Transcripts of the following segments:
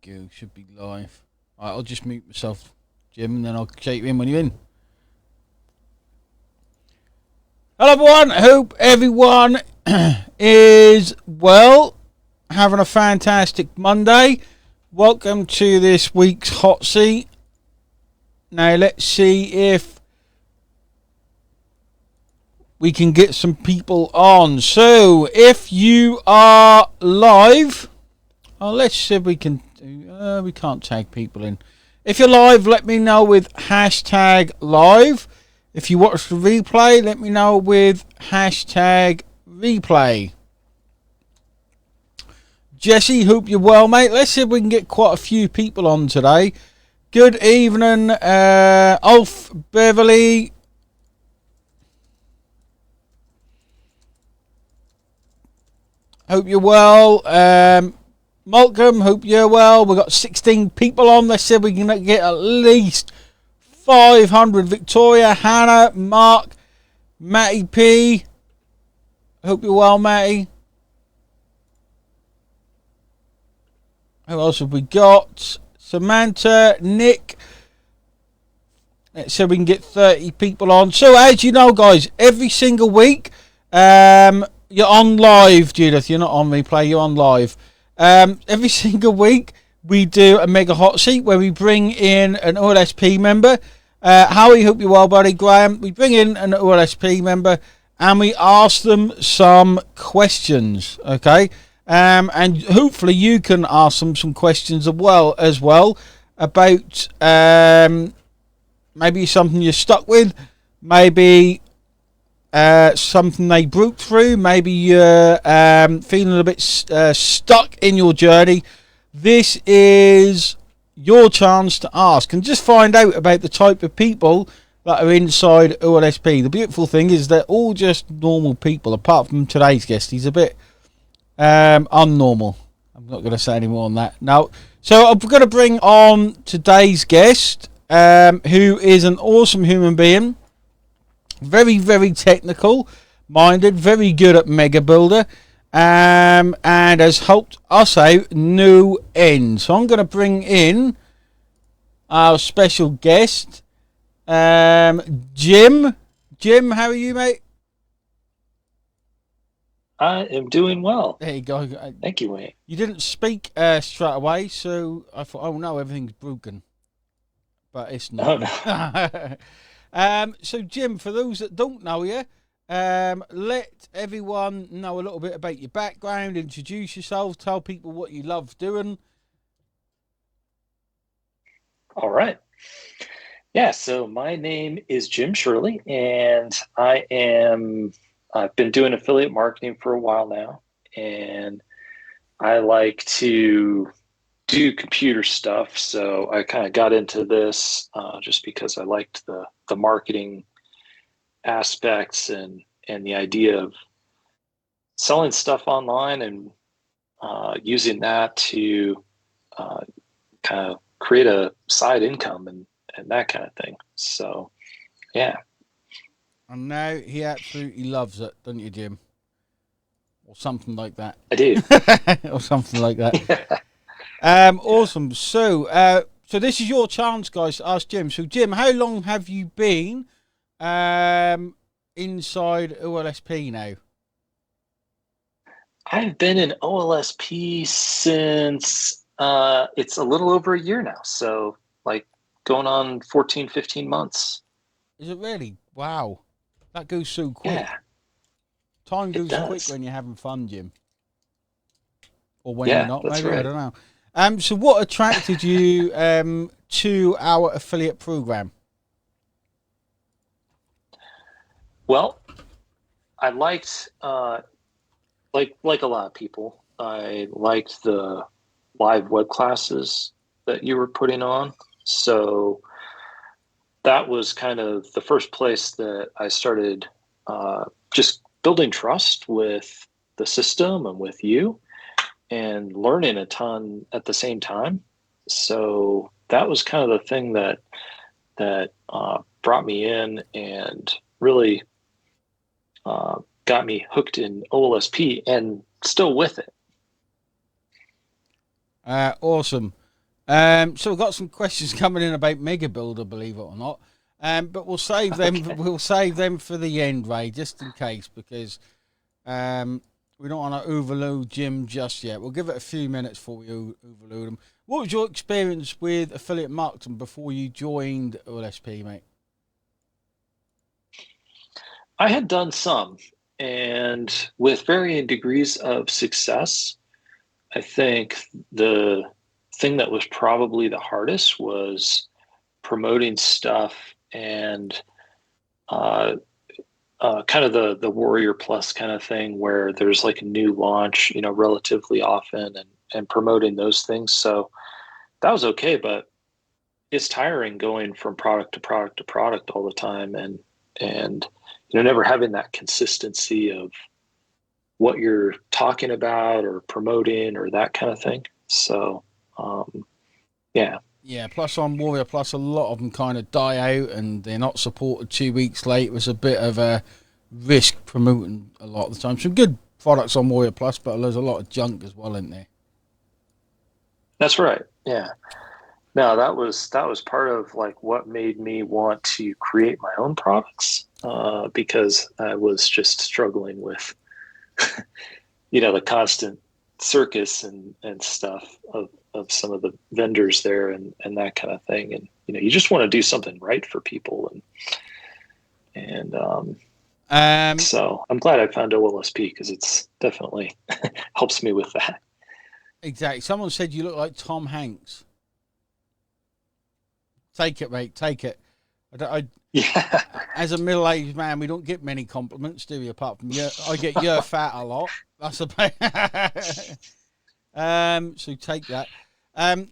go. Should be live. Alright, I'll just mute myself, Jim, and then I'll shake you in when you're in. Hello, everyone. I hope everyone is well, having a fantastic Monday. Welcome to this week's Hot Seat. Now, let's see if we can get some people on. So, if you are live, let's see if we can. We can't tag people in. If you're live, let me know with hashtag live. If you watch the replay, let me know with hashtag replay. Jesse, hope you're well, mate. Let's see if we can get quite a few people on today. Good evening, Ulf, Beverly. Hope you're well. Malcolm, hope you're well. We've got 16 people on. Let's see if we can get at least 500. Victoria, Hannah, Mark, Matty P. Hope you're well, Matty. Who else have we got? Samantha, Nick. Let's see if we can get 30 people on. So, as you know, guys, every single week, you're on live, Judith. You're not on replay, you're on live. Every single week, we do a mega hot seat where we bring in an OLSP member. Howie, hope you're well, buddy. Graham, we bring in an OLSP member and we ask them some questions, okay? And hopefully you can ask them some questions as well about maybe something you're stuck with, maybe something they broke through, maybe you're feeling a bit stuck in your journey. This is your chance to ask and just find out about the type of people that are inside OLSP. The beautiful thing is they're all just normal people, apart from today's guest. He's a bit unnormal. I'm not going to say any more on that now. So I'm going to bring on today's guest, who is an awesome human being. Very, very technical minded, very good at Mega Builder, and has helped us out no end. So I'm going to bring in our special guest, Jim. Jim, how are you, mate? I am doing well. There you go. Thank you, Wayne. You didn't speak straight away, so I thought, oh no, everything's broken. But it's not. Oh, no. So, Jim, for those that don't know you, let everyone know a little bit about your background, introduce yourself, tell people what you love doing. All right. Yeah, so my name is Jim Shirley, and I've been doing affiliate marketing for a while now, and I like to do computer stuff. So I kind of got into this just because I liked the marketing aspects and the idea of selling stuff online and using that to kind of create a side income and that kind of thing. So, yeah. And now he absolutely loves it, don't you, Jim? Or something like that. I do. Or something like that. Awesome. So this is your chance, guys, to ask Jim. So, Jim, how long have you been inside OLSP now? I've been in OLSP since it's a little over a year now. So, like, going on 14, 15 months. Is it really? Wow. That goes so quick. Yeah. Time goes quick when you're having fun, Jim. Or when Yeah, you're not, that's maybe. right. I don't know. So what attracted you to our affiliate program? Well, I liked, like a lot of people, I liked the live web classes that you were putting on. So that was kind of the first place that I started just building trust with the system and with you and learning a ton at the same time. So that was kind of the thing that brought me in and really got me hooked in OLSP and still with it. Awesome. So we've got some questions coming in about Mega Builder, believe it or not. But we'll save them. Okay. We'll save them for the end, Ray, just in case, because we don't want to overload Jim just yet. We'll give it a few minutes before we overload him. What was your experience with affiliate marketing before you joined OLSP, mate? I had done some, and with varying degrees of success. I think the thing that was probably the hardest was promoting stuff and kind of the Warrior Plus kind of thing where there's like a new launch, relatively often and promoting those things. So that was okay, but it's tiring going from product to product to product all the time and never having that consistency of what you're talking about or promoting or that kind of thing. So, yeah. Yeah, plus on Warrior Plus, a lot of them kind of die out and they're not supported 2 weeks late. It was a bit of a risk promoting a lot of the time. Some good products on Warrior Plus, but there's a lot of junk as well, isn't there? That's right. Yeah. No, that was part of like what made me want to create my own products because I was just struggling with the constant circus and stuff of some of the vendors there and that kind of thing. And, you just want to do something right for people. And so I'm glad I found OLSP because it's definitely helps me with that. Exactly. Someone said you look like Tom Hanks. Take it, mate. Take it. Yeah. As a middle-aged man, we don't get many compliments, do we? Apart from you, I get you're fat a lot. That's about. So take that.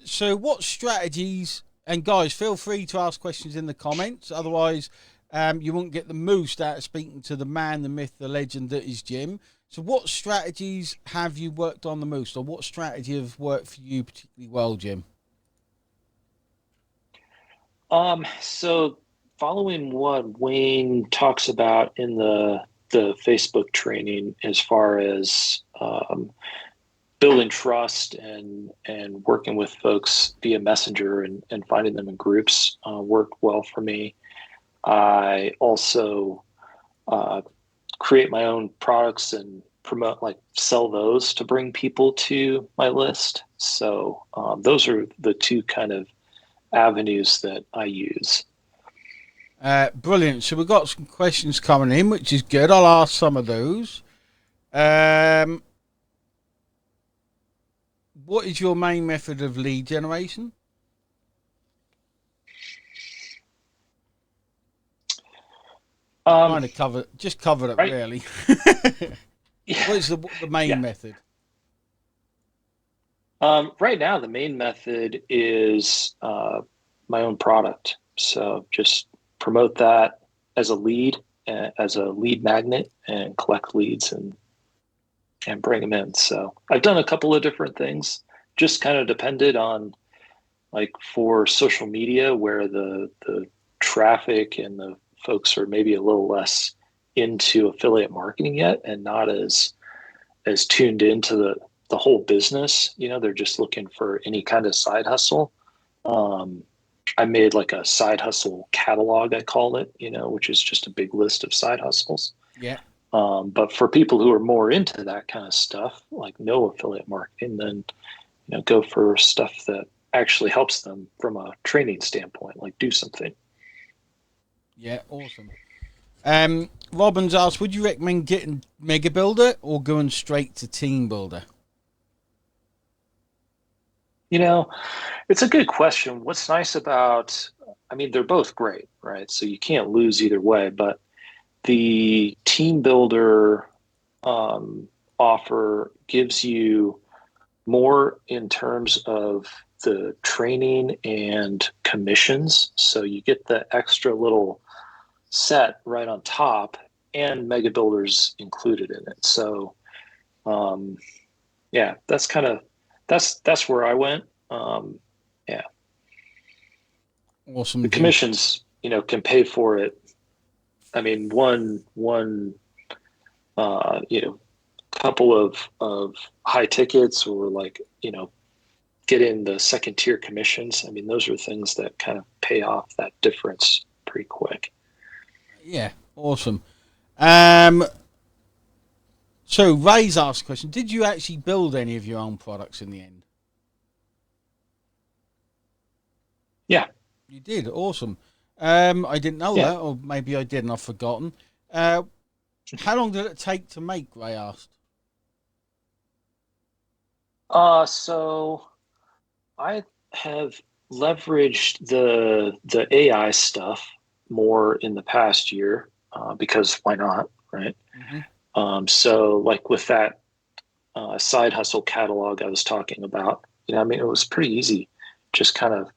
So what strategies? And guys, feel free to ask questions in the comments. Otherwise, you won't get the most out of speaking to the man, the myth, the legend that is Jim. So what strategies have you worked on the most, or what strategy have worked for you particularly well, Jim? So following what Wayne talks about in the Facebook training, as far as building trust and working with folks via Messenger and finding them in groups, worked well for me. I also create my own products and promote, like sell those to bring people to my list. So those are the two kind of avenues that I use. Brilliant. So we've got some questions coming in, which is good. I'll ask some of those. What is your main method of lead generation? Kind of cover it Right. really. Yeah. What is the main Yeah. method? Right now, the main method is my own product. So just promote that as a lead magnet, and collect leads and bring them in. So I've done a couple of different things. Just kind of depended on, like, for social media where the traffic and the folks are maybe a little less into affiliate marketing yet and not as tuned into the whole business. They're just looking for any kind of side hustle. I made like a side hustle catalog, I call it, which is just a big list of side hustles. Yeah. But for people who are more into that kind of stuff, like no affiliate marketing, then go for stuff that actually helps them from a training standpoint, like do something. Yeah, awesome. Robin's asked, would you recommend getting Mega Builder or going straight to Team Builder? It's a good question. What's nice about, they're both great, right? So you can't lose either way, but the Team Builder offer gives you more in terms of the training and commissions. So you get the extra little set right on top, and Mega Builders included in it. So yeah, that's where I went. Yeah. Awesome. The commissions, can pay for it. One couple of high tickets, or like, getting the second tier commissions. I mean, those are things that kind of pay off that difference pretty quick. Yeah, awesome. So Ray's asked a question: did you actually build any of your own products in the end? Yeah, you did. Awesome. I didn't know yeah. that, or maybe I did and I've forgotten. How long did it take to make? Ray asked. So I have leveraged the AI stuff more in the past year because why not, right? So like with that side hustle catalog I was talking about, I mean, it was pretty easy, just kind of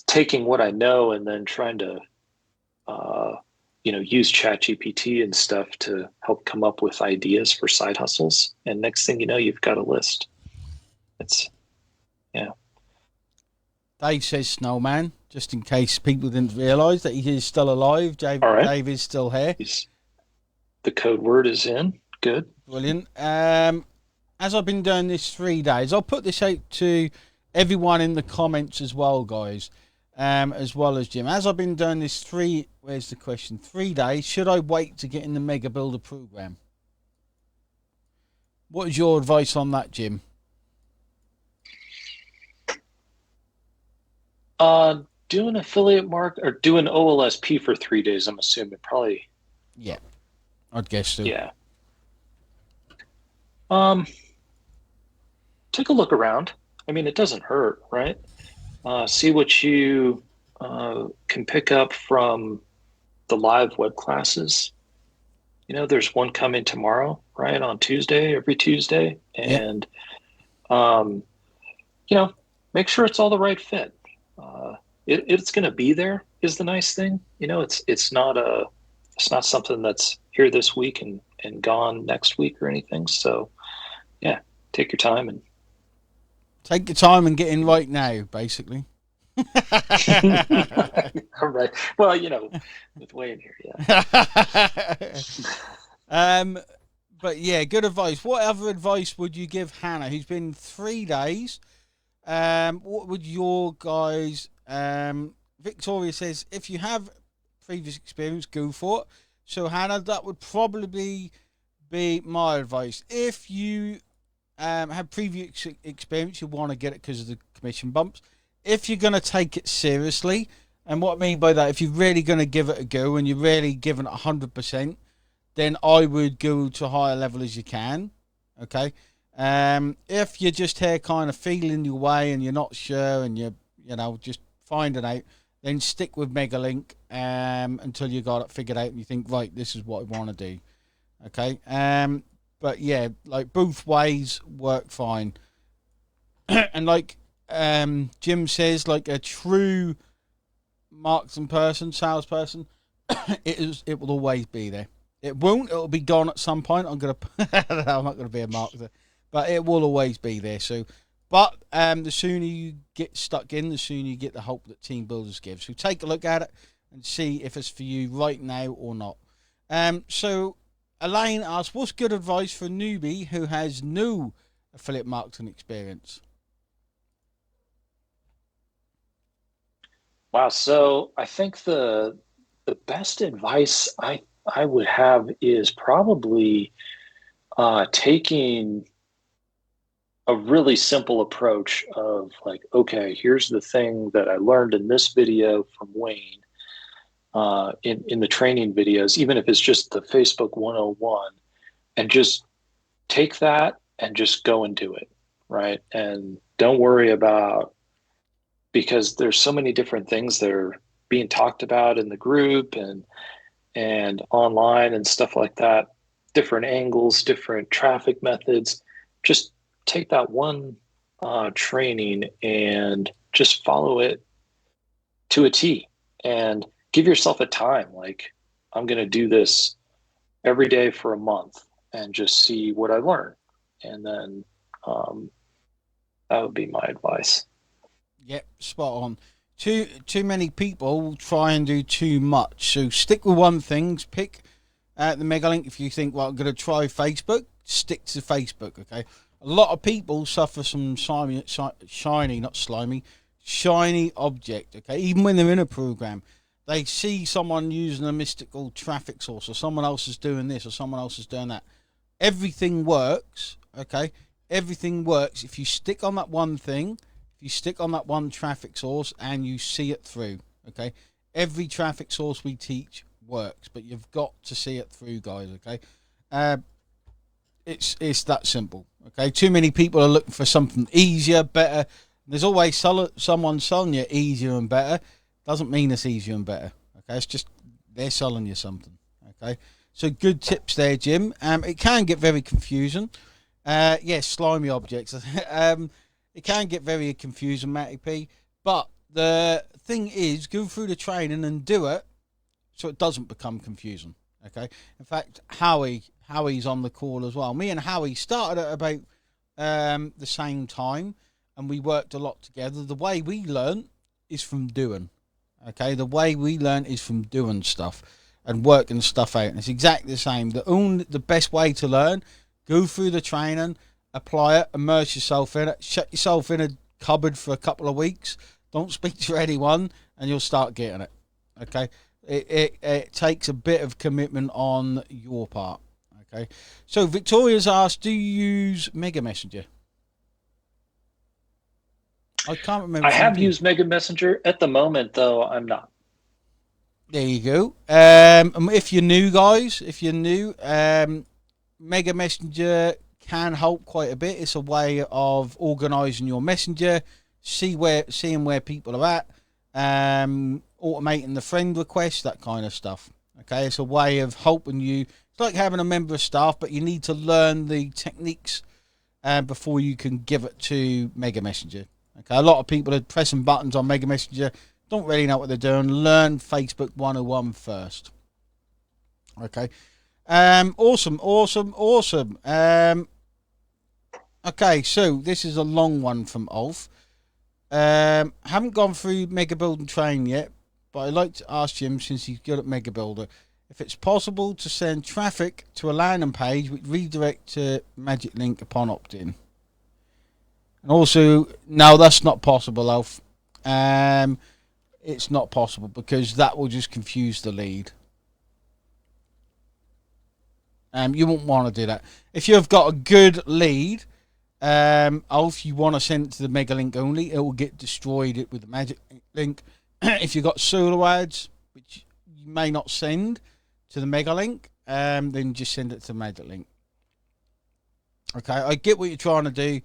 taking what I know and then trying to, use ChatGPT and stuff to help come up with ideas for side hustles. And next thing you know, you've got a list. Yeah. Dave says Snowman, just in case people didn't realise that he is still alive. Dave, All right. Dave is still here. The code word is in. Good. Brilliant. As I've been doing this 3 days, I'll put this out to everyone in the comments as well, guys, as well as Jim. As I've been doing this 3 days, should I wait to get in the Mega Builder program? What is your advice on that, Jim? Do an affiliate mark or do an OLSP for 3 days, I'm assuming. Probably. Yeah, I'd guess so. Yeah. Take a look around. I mean, it doesn't hurt, right? See what you can pick up from the live web classes. There's one coming tomorrow, right? On Tuesday, every Tuesday. And, make sure it's all the right fit. It's going to be there is the nice thing. It's not something that's here this week and gone next week or anything. So yeah, take your time and get in right now, basically. All right. Well, with Wayne here, yeah. But yeah, good advice. What other advice would you give Hannah, who's been 3 days? What would your guys? Victoria says, if you have previous experience, go for it. So Hannah, that would probably be my advice. If you have previous experience, you want to get it because of the commission bumps. If you're going to take it seriously, and what I mean by that, if you're really going to give it a go and you're really giving it 100%, then I would go to a higher level as you can. Okay. If you're just here kind of feeling your way and you're not sure and you're just finding out, then stick with Megalink until you got it figured out and you think, right, this is what I want to do. Okay. But yeah, like both ways work fine. And like Jim says, like a true marksman salesperson, it will always be there. It won't. It'll be gone at some point. I'm not gonna be a marketer, but it will always be there. So, but the sooner you get stuck in, the sooner you get the help that Team Builders give. So take a look at it and see if it's for you right now or not. So Elaine asks, what's good advice for a newbie who has no affiliate marketing experience? Wow. So I think the best advice I would have is probably taking a really simple approach of like, okay, here's the thing that I learned in this video from Wayne in the training videos, even if it's just the Facebook 101, and just take that and just go and do it, right? And don't worry about, because there's so many different things that are being talked about in the group and online and stuff like that, different angles, different traffic methods. Just take that one training and just follow it to a T and give yourself a time. Like, I'm going to do this every day for a month and just see what I learn. And then that would be my advice. Yep, spot on. Too many people try and do too much. So stick with one thing. Pick the Megalink. If you think, well, I'm going to try Facebook, stick to Facebook, okay? A lot of people suffer from shiny object. Okay, even when they're in a program, they see someone using a mystical traffic source, or someone else is doing this, or someone else is doing that. Everything works. Okay, everything works if you stick on that one thing, if you stick on that one traffic source, and you see it through. Okay, every traffic source we teach works, but you've got to see it through, guys. Okay, it's that simple. Okay, too many people are looking for something easier, better. There's always someone selling you easier and better. Doesn't mean it's easier and better. Okay, it's just they're selling you something. Okay, so good tips there, Jim. It can get very confusing. Yes, slimy objects. It can get very confusing, Matty P. But the thing is, go through the training and do it so it doesn't become confusing. Okay. In fact, Howie's on the call as well. Me and Howie started at about the same time, and we worked a lot together. The way we learn is from doing. Okay, the way we learn is from doing stuff and working stuff out. And it's exactly the same. The best way to learn: go through the training, apply it, immerse yourself in it, shut yourself in a cupboard for a couple of weeks. Don't speak to anyone, and you'll start getting it. Okay. It takes a bit of commitment on your part. Okay, so Victoria's asked, do you use Mega Messenger? I can't remember. I have used Mega Messenger. At the moment, though, I'm not. There you go. If you're new, guys, Mega Messenger can help quite a bit. It's a way of organising your messenger, seeing where people are at, automating the friend requests, that kind of stuff. Okay, it's a way of helping you. It's like having a member of staff, but you need to learn the techniques before you can give it to Mega Messenger. Okay, a lot of people are pressing buttons on Mega Messenger, don't really know what they're doing. Learn Facebook 101 first. Okay, awesome. Okay, so this is a long one from Ulf. Haven't gone through Mega Build and Train yet, but I'd like to ask Jim, since he's good at Mega Builder, if it's possible to send traffic to a landing page which redirect to Magic Link upon opt-in. And also, no, that's not possible, Alf. It's not possible because that will just confuse the lead. You won't want to do that. If you've got a good lead, Alf, you want to send it to the Mega Link only, it will get destroyed with the Magic Link. If you've got solo ads, which you may not send to the Mega Link, then just send it to the Magic Link. Okay, I get what you're trying to do,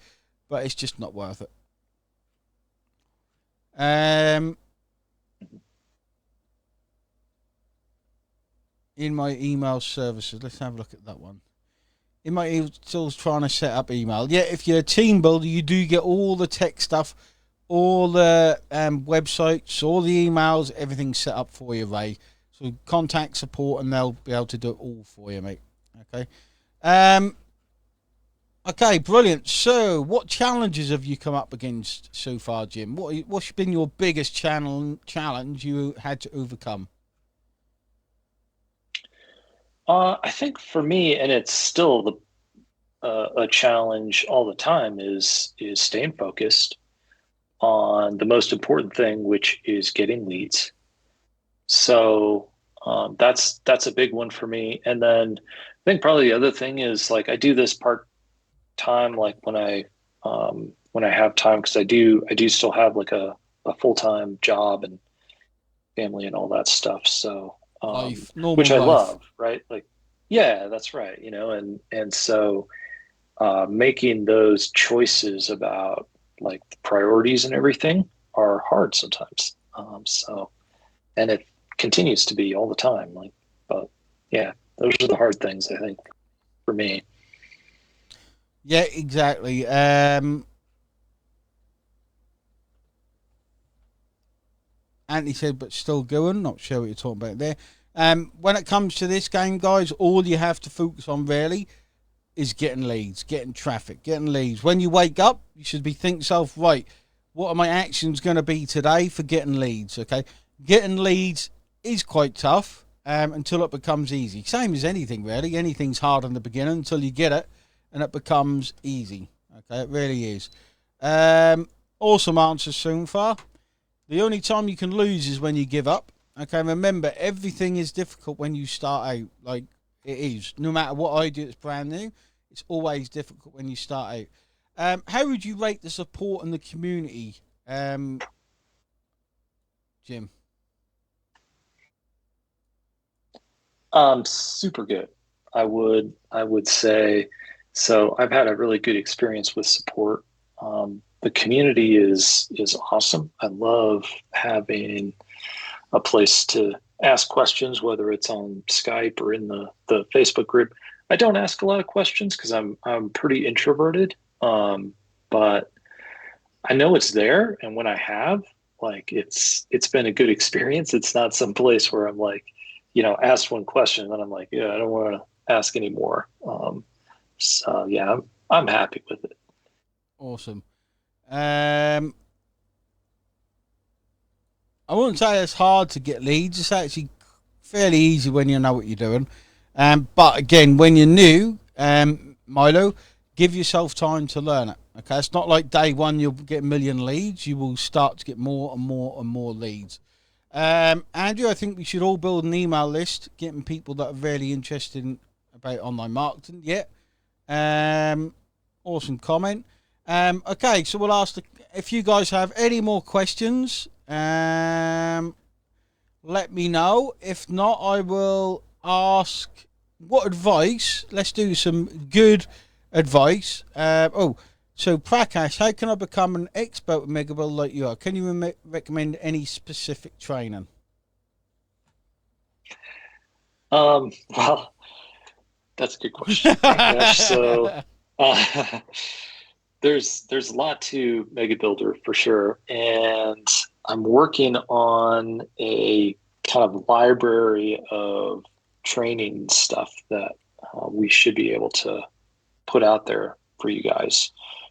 but it's just not worth it. In my email services, let's have a look at that one. In my still trying to set up email. Yeah, if you're a team builder, you do get all the tech stuff, all the websites, all the emails, everything set up for you, Ray. So contact support and they'll be able to do it all for you, mate. Okay. Okay, brilliant. So what challenges have you come up against so far, Jim? What's been your biggest challenge you had to overcome? I think for me, and it's still a challenge all the time, is staying focused on the most important thing, which is getting leads. So that's a big one for me. And then I think probably the other thing is, like, I do this part time, like when I have time, because I do still have like a full-time job and family and all that stuff. So which I love, right? Like, yeah, that's right. You know, and so making those choices about like the priorities and everything are hard sometimes. So, and it continues to be all the time. Like, but yeah, those are the hard things, I think, for me. Yeah, exactly. Anthony said, but still going. Not sure what you're talking about there. When it comes to this game, guys, all you have to focus on really is getting leads, getting traffic, getting leads. When you wake up, you should be thinking yourself, right, what are my actions going to be today for getting leads? Okay, getting leads is quite tough until it becomes easy. Same as anything, really. Anything's hard in the beginning until you get it and it becomes easy. Okay, it really is. Awesome answers so far. The only time you can lose is when you give up. Okay, remember, everything is difficult when you start out. Like, it is. No matter what I do, it's brand new. It's always difficult when you start out. How would you rate the support in the community, Jim? Super good. I would say so. I've had a really good experience with support. The community is awesome. I love having a place to ask questions, whether it's on Skype or in the Facebook group. I don't ask a lot of questions because I'm pretty introverted. But I know it's there, and when I have, like, it's been a good experience. It's not some place where I'm like, asked one question and then I'm like, yeah, I don't want to ask anymore. So yeah, I'm happy with it. Awesome. I wouldn't say it's hard to get leads. It's actually fairly easy when you know what you're doing. But again, when you're new, Milo, give yourself time to learn it. Okay, it's not like day one you'll get a million leads. You will start to get more and more and more leads. Andrew, I think we should all build an email list, getting people that are really interested about online marketing. Yeah. Awesome comment. Okay, so we'll ask if you guys have any more questions. Let me know. If not, I will ask what advice. Let's do some good advice. So Prakash, how can I become an expert with Megabuild like you are? Can you recommend any specific training? Well, that's a good question, Prakash. So uh, there's a lot to Mega Builder for sure, and I'm working on a kind of library of training stuff that we should be able to put out there for you guys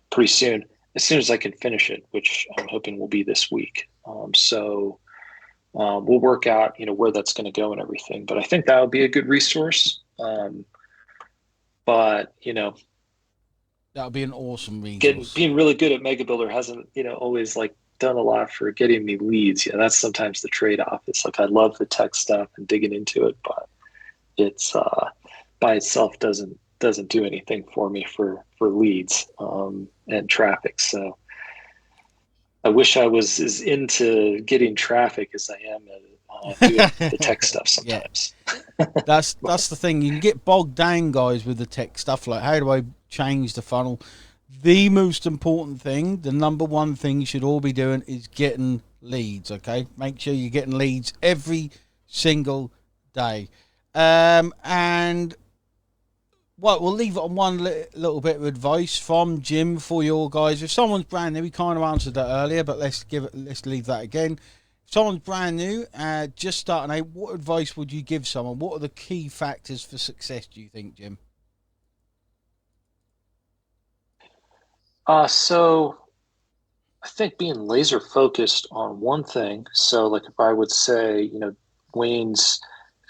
pretty soon, as soon as I can finish it, which I'm hoping will be this week. We'll work out, where that's going to go and everything. But I think that would be a good resource. But that would be an awesome resource. being really good at Mega Builder hasn't, always like done a lot for getting me leads. Yeah, that's sometimes the trade-off. It's like I love the tech stuff and digging into it, but it's by itself doesn't do anything for me for leads and traffic. So I wish I was as into getting traffic as I am at doing the tech stuff sometimes. Yeah. That's the thing. You can get bogged down, guys, with the tech stuff. Like, how do I change the funnel? The most important thing, the number one thing you should all be doing is getting leads, okay? Make sure you're getting leads every single day. And well, we'll leave it on one little bit of advice from Jim for your guys. If someone's brand new, we kind of answered that earlier, but let's leave that again. If someone's brand new, just starting out, what advice would you give someone? What are the key factors for success, do you think, Jim? So I think being laser focused on one thing. So like if I would say, Wayne's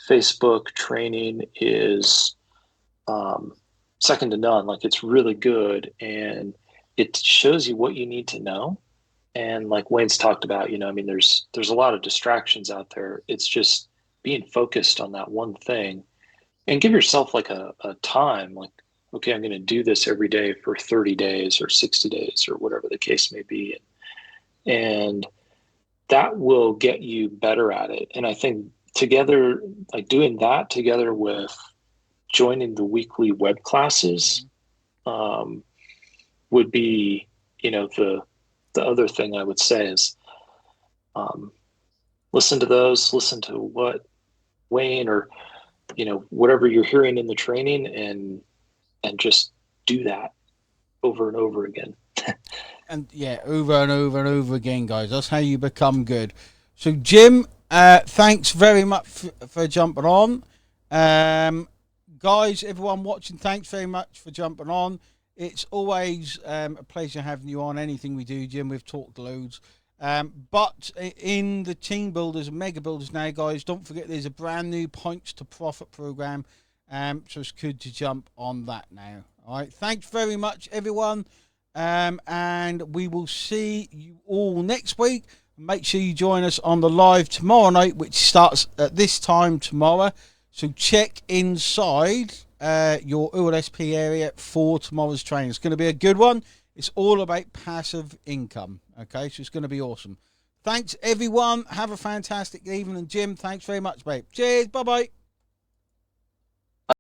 Facebook training is second to none. Like, it's really good and it shows you what you need to know. And like Wayne's talked about, there's a lot of distractions out there. It's just being focused on that one thing and give yourself like a time, like, okay, I'm going to do this every day for 30 days or 60 days or whatever the case may be. And that will get you better at it. And I think together, like doing that together with joining the weekly web classes would be, the other thing I would say is listen to those, listen to what Wayne or, whatever you're hearing in the training and just do that over and over again. And yeah, over and over and over again, guys. That's how you become good. So, Jim, thanks very much for jumping on. Guys, everyone watching, thanks very much for jumping on. It's always a pleasure having you on anything we do, Jim. We've talked loads. But in the team builders and mega builders now, guys, don't forget there's a brand new Points to Profit program. So it's good to jump on that now. All right. Thanks very much, everyone. and we will see you all next week. Make sure you join us on the live tomorrow night, which starts at this time tomorrow. So check inside your OLSP area for tomorrow's training. It's going to be a good one. It's all about passive income. Okay, so it's going to be awesome. Thanks, everyone. Have a fantastic evening. And Jim, thanks very much, babe. Cheers. Bye-bye.